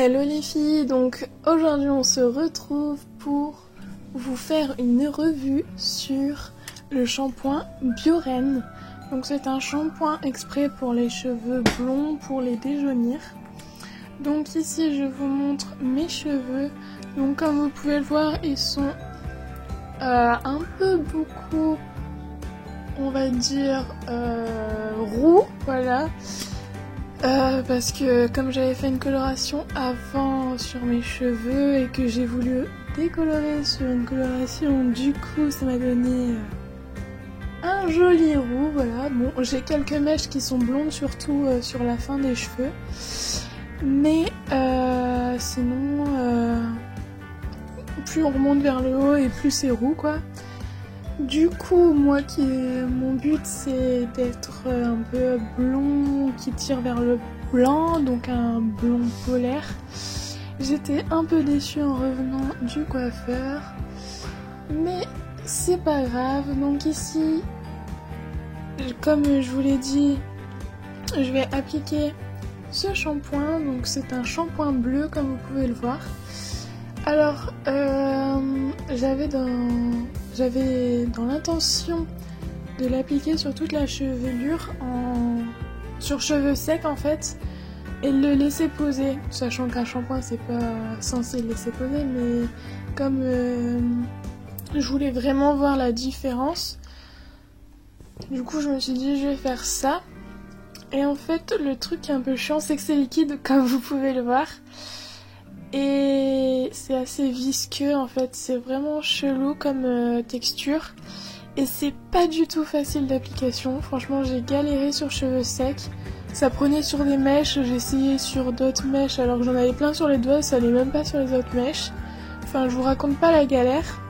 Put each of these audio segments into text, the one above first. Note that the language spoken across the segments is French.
Hello les filles, donc aujourd'hui on se retrouve pour vous faire une revue sur le shampoing Bioren. Donc c'est un shampoing exprès pour les cheveux blonds, pour les déjaunir. Donc ici je vous montre mes cheveux. Donc comme vous pouvez le voir, ils sont un peu beaucoup, on va dire, roux, voilà. Parce que comme j'avais fait une coloration avant sur mes cheveux et que j'ai voulu décolorer sur une coloration, du coup ça m'a donné un joli roux, voilà. Bon, j'ai quelques mèches qui sont blondes, surtout sur la fin des cheveux, mais sinon plus on remonte vers le haut et plus c'est roux, quoi. Du coup, mon but c'est d'être un peu blond qui tire vers le blanc, donc un blond polaire. J'étais un peu déçue en revenant du coiffeur, mais c'est pas grave. Donc ici, comme je vous l'ai dit, je vais appliquer ce shampoing. Donc c'est un shampoing bleu comme vous pouvez le voir. Alors, j'avais dans l'intention de l'appliquer sur toute la chevelure, sur cheveux secs en fait, et le laisser poser, sachant qu'un shampoing c'est pas censé le laisser poser, mais comme je voulais vraiment voir la différence, du coup je me suis dit je vais faire ça. Et en fait le truc qui est un peu chiant, c'est que c'est liquide comme vous pouvez le voir. Et c'est assez visqueux en fait, c'est vraiment chelou comme texture. Et c'est pas du tout facile d'application, franchement j'ai galéré sur cheveux secs. Ça prenait sur des mèches, j'ai essayé sur d'autres mèches alors que j'en avais plein sur les doigts, ça allait même pas sur les autres mèches. Enfin je vous raconte pas la galère.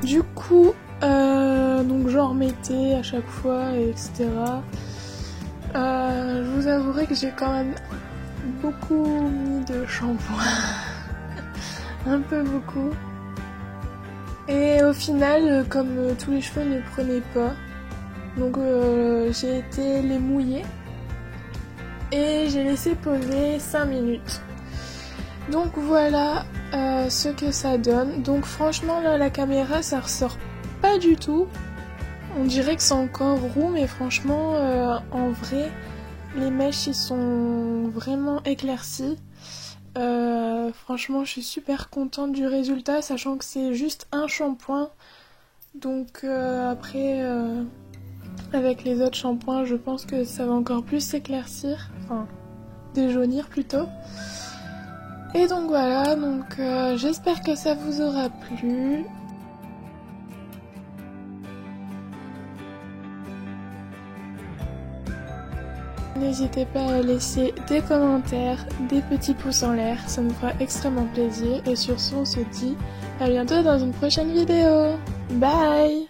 Du coup, donc j'en remettais à chaque fois, etc. Je vous avouerai que j'ai quand même beaucoup mis de shampoing, un peu beaucoup. Et au final, comme tous les cheveux ne prenaient pas, donc j'ai été les mouiller et j'ai laissé poser 5 minutes. Donc voilà ce que ça donne. Donc franchement là, la caméra ça ressort pas du tout. On dirait que c'est encore roux, mais franchement en vrai les mèches ils sont vraiment éclaircies. Franchement je suis super contente du résultat, sachant que c'est juste un shampoing. Donc après avec les autres shampoings je pense que ça va encore plus s'éclaircir, enfin déjaunir plutôt. Et donc voilà, donc j'espère que ça vous aura plu. N'hésitez pas à laisser des commentaires, des petits pouces en l'air, ça nous fera extrêmement plaisir. Et sur ce, on se dit à bientôt dans une prochaine vidéo. Bye!